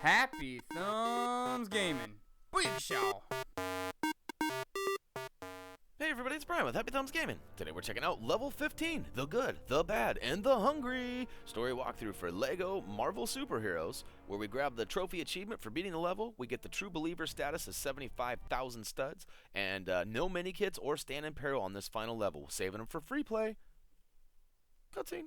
Happy Thumbs Gaming. Booyakashaw. Hey everybody, it's Brian with Happy Thumbs Gaming. Today we're checking out Level 15, The Good, The Bad, and The Hungry story walkthrough for LEGO Marvel Superheroes, where we grab the trophy achievement for beating the level, we get the True Believer status of 75,000 studs, and no Minikits or stand in peril on this final level, saving them for free play. Cutscene.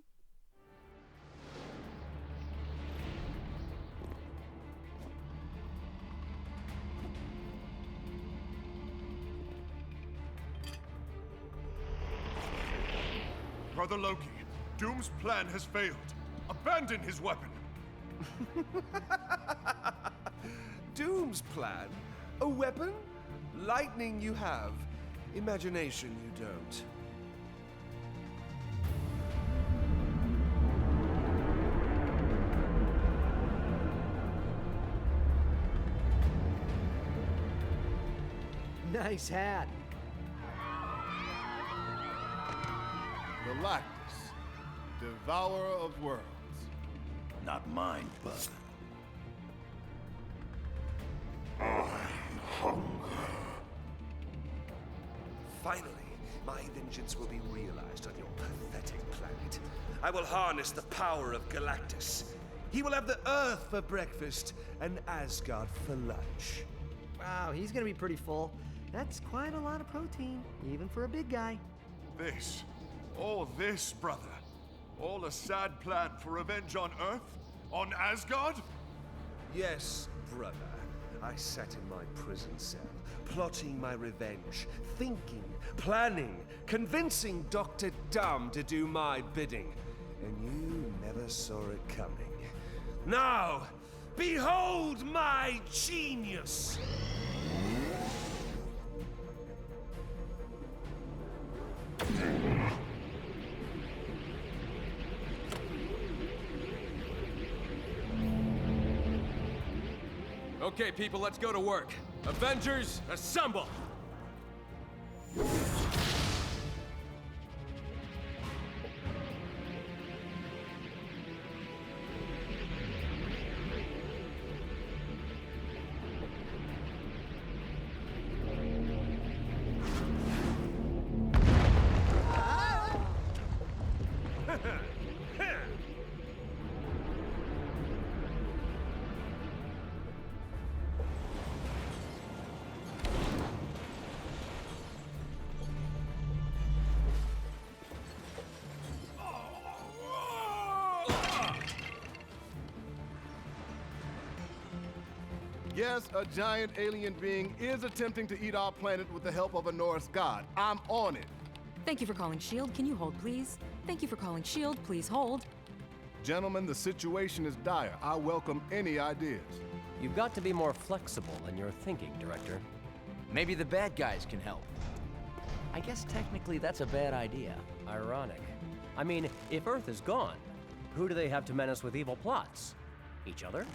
Brother Loki, Doom's plan has failed. Abandon his weapon. Doom's plan? A weapon? Lightning you have, imagination you don't. Nice hat. Galactus, devourer of worlds. Not mine, bud. Finally, my vengeance will be realized on your pathetic planet. I will harness the power of Galactus. He will have the Earth for breakfast and Asgard for lunch. Wow, he's gonna be pretty full. That's quite a lot of protein, even for a big guy. All this, brother. All a sad plan for revenge on Earth? On Asgard? Yes, brother. I sat in my prison cell, plotting my revenge, thinking, planning, convincing Dr. Dumb to do my bidding. And you never saw it coming. Now, behold my genius! Okay, people, let's go to work. Avengers, assemble! Yes, a giant alien being is attempting to eat our planet with the help of a Norse god. I'm on it. Thank you for calling SHIELD. Can you hold, please? Thank you for calling SHIELD. Please hold. Gentlemen, the situation is dire. I welcome any ideas. You've got to be more flexible in your thinking, Director. Maybe the bad guys can help. I guess technically that's a bad idea. Ironic. I mean, if Earth is gone, who do they have to menace with evil plots? Each other?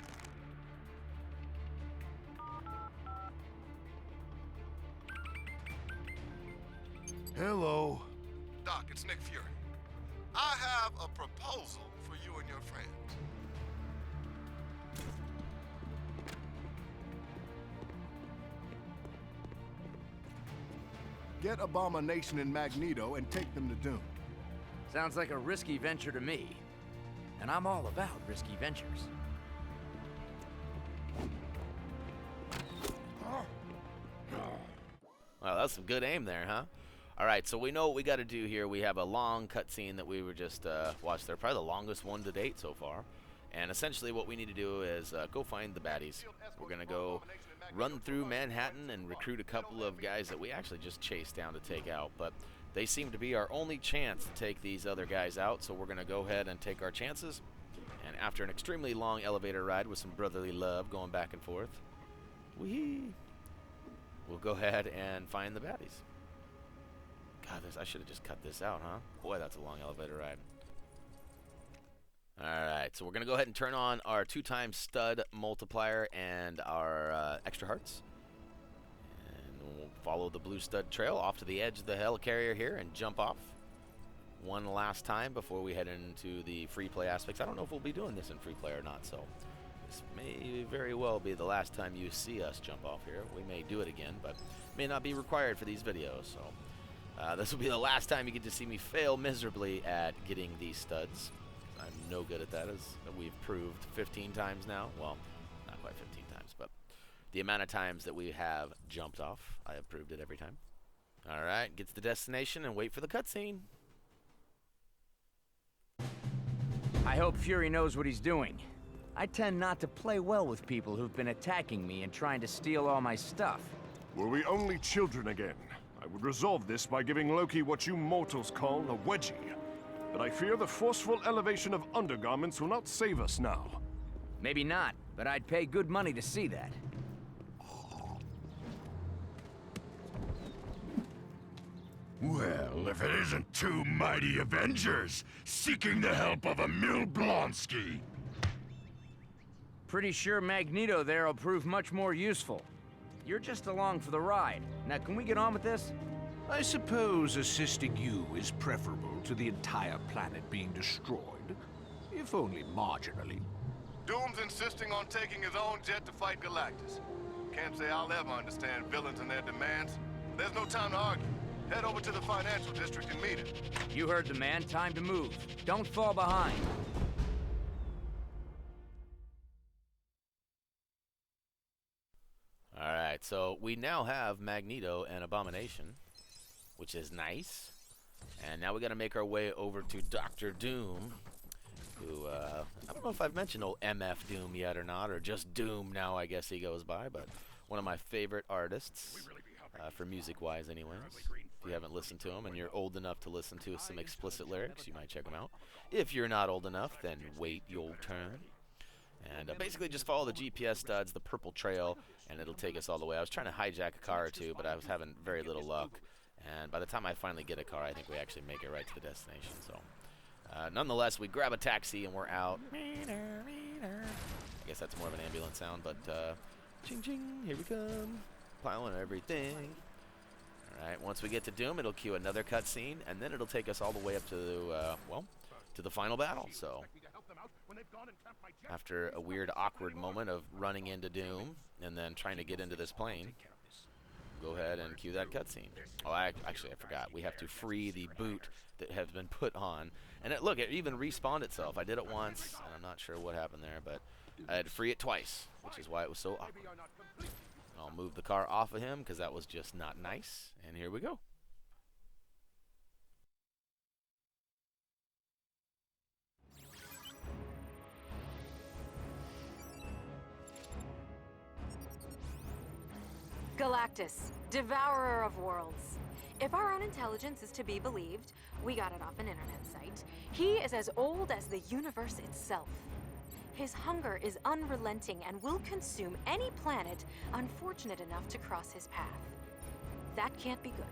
Hello. Doc, it's Nick Fury. I have a proposal for you and your friends. Get Abomination and Magneto and take them to Doom. Sounds like a risky venture to me. And I'm all about risky ventures. Wow, that's some good aim there, huh? Alright, so we know what we got to do here. We have a long cutscene that we were just watched there. Probably the longest one to date so far. And essentially what we need to do is go find the baddies. We're going to go run through Manhattan and recruit a couple of guys that we actually just chased down to take out. But they seem to be our only chance to take these other guys out. So we're going to go ahead and take our chances. And after an extremely long elevator ride with some brotherly love going back and forth, we'll go ahead and find the baddies. God, I should have just cut this out, huh? Boy, that's a long elevator ride. Alright, so we're going to go ahead and turn on our 2x stud multiplier and our extra hearts. And we'll follow the blue stud trail off to the edge of the helicarrier here and jump off one last time before we head into the free play aspects. I don't know if we'll be doing this in free play or not, so This may very well be the last time you see us jump off here. We may do it again, but may not be required for these videos. So this will be the last time you get to see me fail miserably at getting these studs. I'm no good at that, as we've proved 15 times now. Well, not quite 15 times, but the amount of times that we have jumped off, I have proved it every time. All right, get to the destination and wait for the cutscene. I hope Fury knows what he's doing. I tend not to play well with people who've been attacking me and trying to steal all my stuff. Were we only children again, I would resolve this by giving Loki what you mortals call a wedgie. But I fear the forceful elevation of undergarments will not save us now. Maybe not, but I'd pay good money to see that. Well, if it isn't two mighty Avengers seeking the help of a Milblonsky. Pretty sure Magneto there will prove much more useful. You're just along for the ride. Now, can we get on with this? I suppose assisting you is preferable to the entire planet being destroyed, if only marginally. Doom's insisting on taking his own jet to fight Galactus. Can't say I'll ever understand villains and their demands. There's no time to argue. Head over to the financial district and meet him. You heard the man. Time to move. Don't fall behind. Alright, so we now have Magneto and Abomination, which is nice. And now we gotta make our way over to Dr. Doom, who, I don't know if I've mentioned old MF Doom yet or not, or just Doom now I guess he goes by, but one of my favorite artists, for music-wise anyways. If you haven't listened to him and you're old enough to listen to some explicit lyrics, you might check them out. If you're not old enough, then wait your turn. And basically just follow the GPS studs, the purple trail, and it'll take us all the way. I was trying to hijack a car or two, but I was having very little luck. And by the time I finally get a car, I think we actually make it right to the destination. So, nonetheless, we grab a taxi and we're out. I guess that's more of an ambulance sound, but ching ching, here we come. Piling everything. Alright, once we get to Doom, it'll cue another cutscene, and then it'll take us all the way up to, well, to the final battle. So, after a weird, awkward moment of running into Doom and then trying to get into this plane, go ahead and cue that cutscene. Oh, actually, I forgot. We have to free the boot that has been put on. And look, it even respawned itself. I did it once, and I'm not sure what happened there, but I had to free it twice, which is why it was so awkward. I'll move the car off of him, because that was just not nice. And here we go. Galactus, devourer of worlds. If our own intelligence is to be believed, we got it off an internet site, he is as old as the universe itself. His hunger is unrelenting and will consume any planet unfortunate enough to cross his path. That can't be good.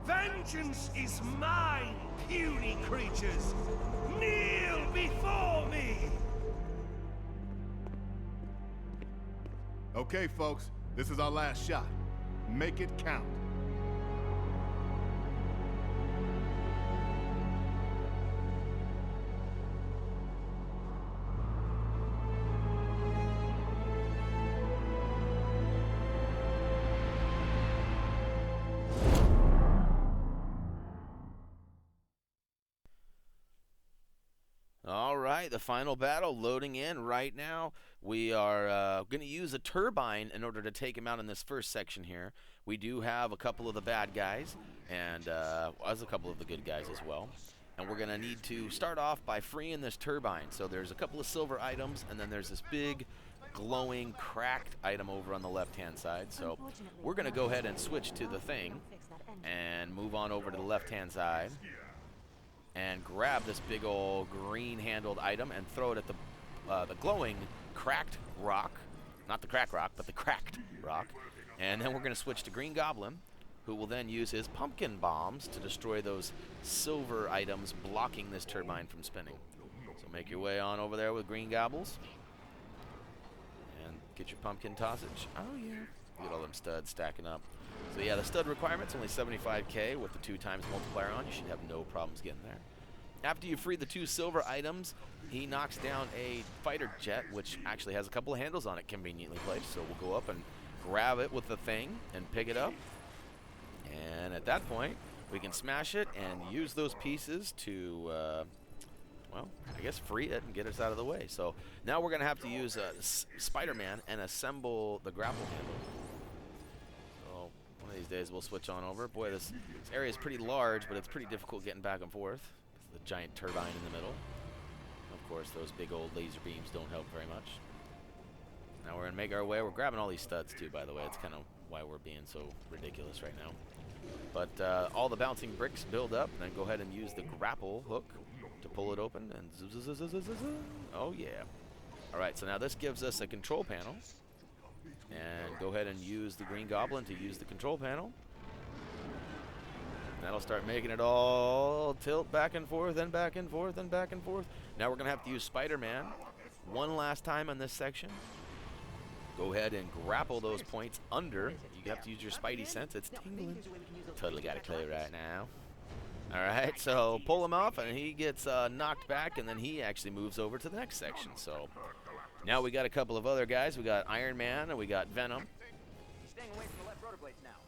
Vengeance is mine, puny creatures! Kneel before me! Okay, folks, this is our last shot. Make it count. right, the final battle loading in right now. We are going to use a turbine in order to take him out in this first section here. We do have a couple of the bad guys, and as a couple of the good guys as well. And we're going to need to start off by freeing this turbine. So there's a couple of silver items, and then there's this big, glowing, cracked item over on the left-hand side. So we're going to go ahead and switch to the thing and move on over to the left-hand side and grab this big old green-handled item and throw it at the glowing, cracked rock. Not the crack rock, but the cracked rock. And then we're going to switch to Green Goblin, who will then use his pumpkin bombs to destroy those silver items blocking this turbine from spinning. So make your way on over there with Green Gobbles. And get your pumpkin tossage. Oh, yeah. Get all them studs stacking up. So, yeah, the stud requirement's only 75k with the 2 times multiplier on. You should have no problems getting there. After you free the 2 silver items, he knocks down a fighter jet, which actually has a couple of handles on it conveniently placed. So we'll go up and grab it with the thing and pick it up. And at that point, we can smash it and use those pieces to, well, I guess free it and get us out of the way. So now we're going to have to use Spider-Man and assemble the grapple handle. So one of these days we'll switch on over. Boy, this area is pretty large, but it's pretty difficult getting back and forth. The giant turbine in the middle. Of course, those big old laser beams don't help very much. Now we're going to make our way. We're grabbing all these studs, too, by the way. It's kind of why we're being so ridiculous right now. But all the bouncing bricks build up, and then go ahead and use the grapple hook to pull it open. And oh, yeah. All right, so now this gives us a control panel. And go ahead and use the Green Goblin to use the control panel. That'll start making it all tilt back and forth and back and forth and back and forth. Now we're going to have to use Spider-Man one last time on this section. Go ahead and grapple those points under. You have to use your Spidey sense. It's tingling. Totally got a clue right now. All right, so pull him off, and he gets knocked back, and then he actually moves over to the next section. So now we got a couple of other guys. We got Iron Man, and we got Venom.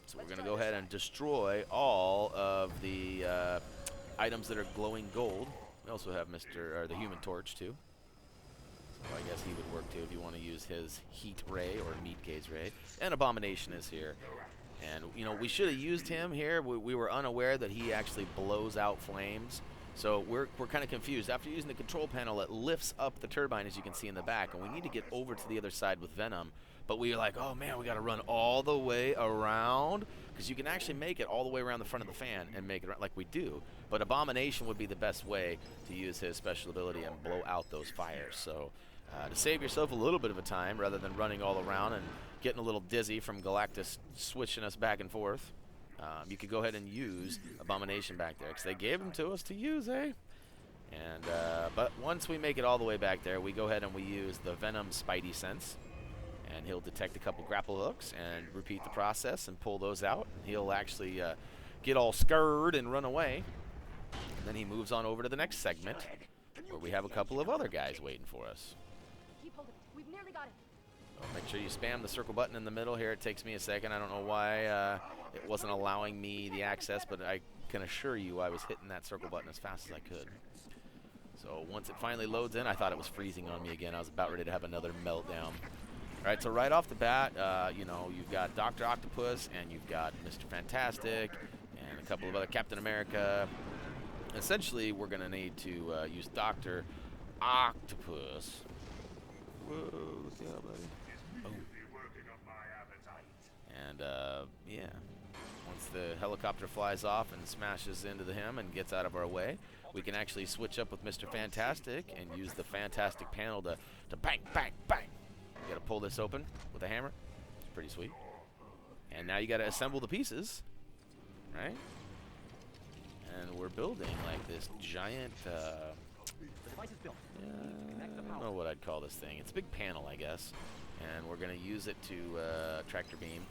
So we're going to go ahead and destroy all of the items that are glowing gold. We also have the Human Torch, too. So I guess he would work, too, if you want to use his Heat Ray or Meat Gaze Ray. And Abomination is here. And, you know, we should have used him here. We were unaware that he actually blows out flames. So we're kind of confused. After using the control panel, it lifts up the turbine, as you can see in the back. And we need to get over to the other side with Venom. But we were like, oh, man, we got to run all the way around. Because you can actually make it all the way around the front of the fan and make it like we do. But Abomination would be the best way to use his special ability and blow out those fires. So to save yourself a little bit of a time, rather than running all around and getting a little dizzy from Galactus switching us back and forth, you could go ahead and use Abomination back there. Because they gave him to us to use, eh? And but once we make it all the way back there, we go ahead and we use the Venom Spidey Sense. And he'll detect a couple grapple hooks and repeat the process and pull those out. And he'll actually get all scared and run away. And then he moves on over to the next segment, where we have a couple of other guys waiting for us. We've nearly got it. So make sure you spam the circle button in the middle here. It takes me a second. I don't know why it wasn't allowing me the access, but I can assure you I was hitting that circle button as fast as I could. So once it finally loads in, I thought it was freezing on me again. I was about ready to have another meltdown. All right, so right off the bat, you know, you've got Dr. Octopus, and you've got Mr. Fantastic, and a couple of other Captain America. Essentially, we're going to need to use Dr. Octopus. Whoa, look out, buddy. Oh. And, yeah, once the helicopter flies off and smashes into him and gets out of our way, we can actually switch up with Mr. Fantastic and use the Fantastic panel to bang, bang, bang. You gotta pull this open with a hammer. It's pretty sweet. And now you gotta assemble the pieces, right? And we're building like this giant, I don't know what I'd call this thing. It's a big panel, I guess. And we're gonna use it to tractor beam.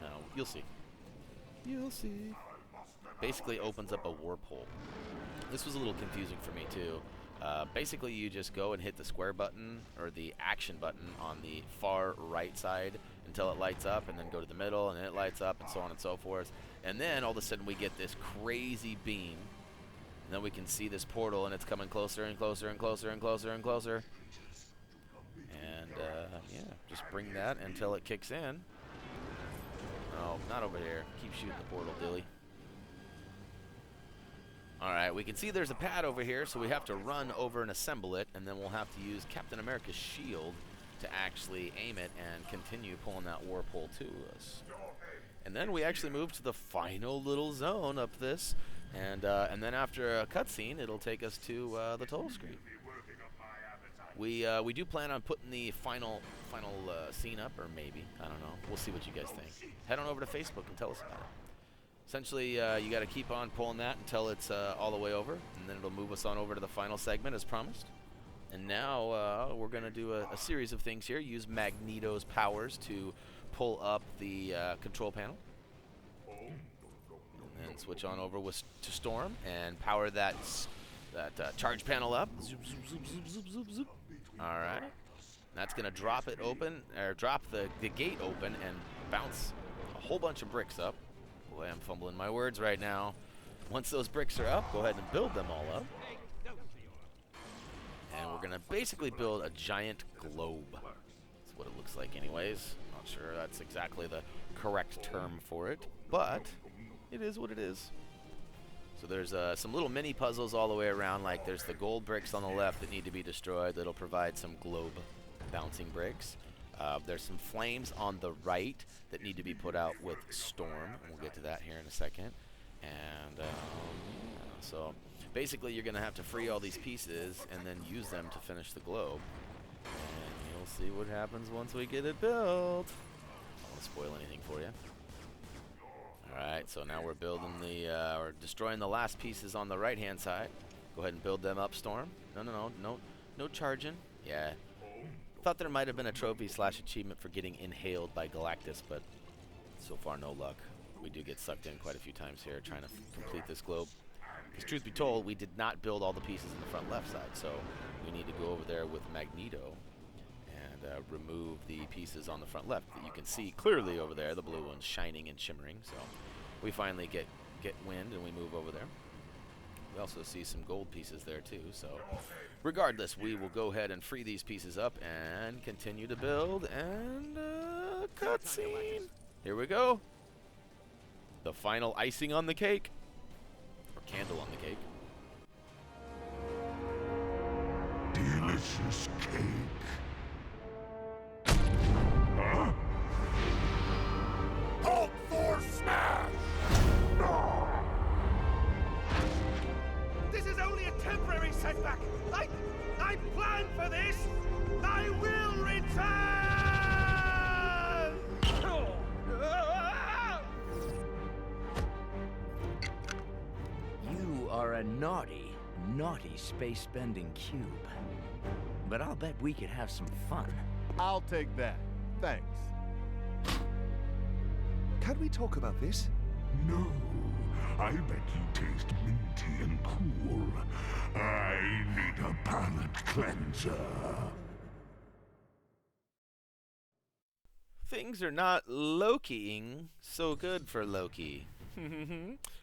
No, you'll see. You'll see. Basically opens up a warp hole. This was a little confusing for me too. Basically, you just go and hit the square button or the action button on the far right side until it lights up, and then go to the middle, and then it lights up, and so on and so forth. And then all of a sudden we get this crazy beam And then we can see this portal, and it's coming closer and closer and closer and closer and closer. And, yeah, just bring that until it kicks in. Oh, not over here. Keep shooting the portal, Dilly. Alright, we can see there's a pad over here, so we have to run over and assemble it, and then we'll have to use Captain America's shield to actually aim it and continue pulling that warp hole to us. And then we actually move to the final little zone up this, and then after a cutscene, it'll take us to the total screen. We do plan on putting the final scene up, or maybe, I don't know. We'll see what you guys think. Head on over to Facebook and tell us about it. Essentially, you got to keep on pulling that until it's all the way over, and then it'll move us on over to the final segment as promised. And now we're going to do a series of things here. Use Magneto's powers to pull up the control panel. And then switch on over to Storm and power that charge panel up. Zoop, zoop, zoop, zoop, zoop, zoop, zoop. All right. That's going to drop it open, or drop the gate open and bounce a whole bunch of bricks up. Boy, I'm fumbling my words right now. Once those bricks are up, go ahead and build them all up. And we're going to basically build a giant globe. That's what it looks like anyways. Not sure that's exactly the correct term for it, but it is what it is. So there's some little mini puzzles all the way around, like there's the gold bricks on the left that need to be destroyed that'll provide some globe bouncing bricks. There's some flames on the right that need to be put out with Storm, and we'll get to that here in a second. And yeah, so basically you're going to have to free all these pieces and then use them to finish the globe. And you'll see what happens once we get it built. I don't want to spoil anything for you. Alright, so now we're building or destroying the last pieces on the right-hand side. Go ahead and build them up, Storm. No charging. Yeah. Thought there might have been a trophy/achievement for getting inhaled by Galactus, but so far no luck. We do get sucked in quite a few times here trying to complete this globe. Because truth be told, we did not build all the pieces in the front left side, so we need to go over there with Magneto and remove the pieces on the front left that you can see clearly over there, the blue ones shining and shimmering. So we finally get wind and we move over there. We also see some gold pieces there too, so regardless, we will go ahead and free these pieces up and continue to build, and cutscene. Here we go. The final icing on the cake, or candle on the cake. Delicious cake. Huh? Hulk Force Smash! This is only a temporary setback. I planned for this. I will return. You are a naughty space-bending cube. But I'll bet we could have some fun. I'll take that. Thanks. Can we talk about this? No. I bet you taste minty and cool. I need a palate cleanser. Things are not Lokiing so good for Loki.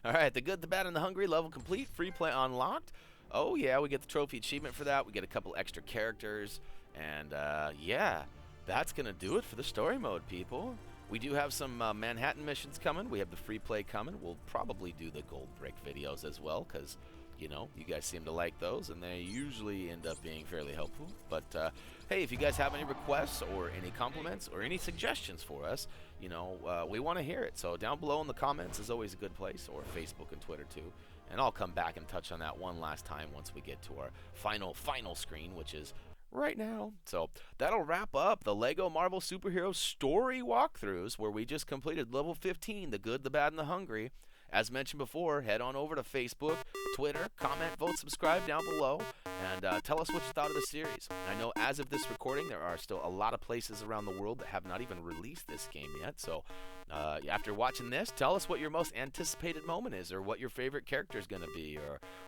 Alright, the good, the bad, and the hungry, level complete, free play unlocked. Oh yeah, we get the trophy achievement for that. We get a couple extra characters. And yeah, that's going to do it for the story mode, people. We do have some Manhattan missions coming. We have the free play coming. We'll probably do the gold brick videos as well, because, you know, you guys seem to like those, and they usually end up being fairly helpful. But, hey, if you guys have any requests or any compliments or any suggestions for us, you know, we want to hear it. So down below in the comments is always a good place, or Facebook and Twitter too. And I'll come back and touch on that one last time once we get to our final screen, which is right now. So that'll wrap up the LEGO Marvel Superhero Story walkthroughs, where we just completed level 15, the good, the bad, and the hungry. As mentioned before, head on over to Facebook, Twitter, comment, vote, subscribe down below, and tell us what you thought of the series. I know as of this recording, there are still a lot of places around the world that have not even released this game yet. So after watching this, tell us what your most anticipated moment is, or what your favorite character is going to be,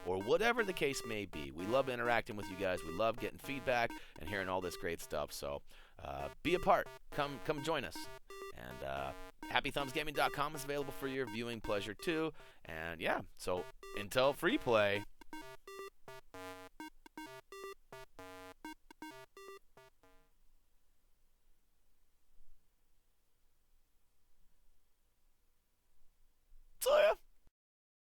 or whatever the case may be. We love interacting with you guys. We love getting feedback and hearing all this great stuff. So be a part. Come join us. And HappyThumbsGaming.com is available for your viewing pleasure too. And yeah, so until free play,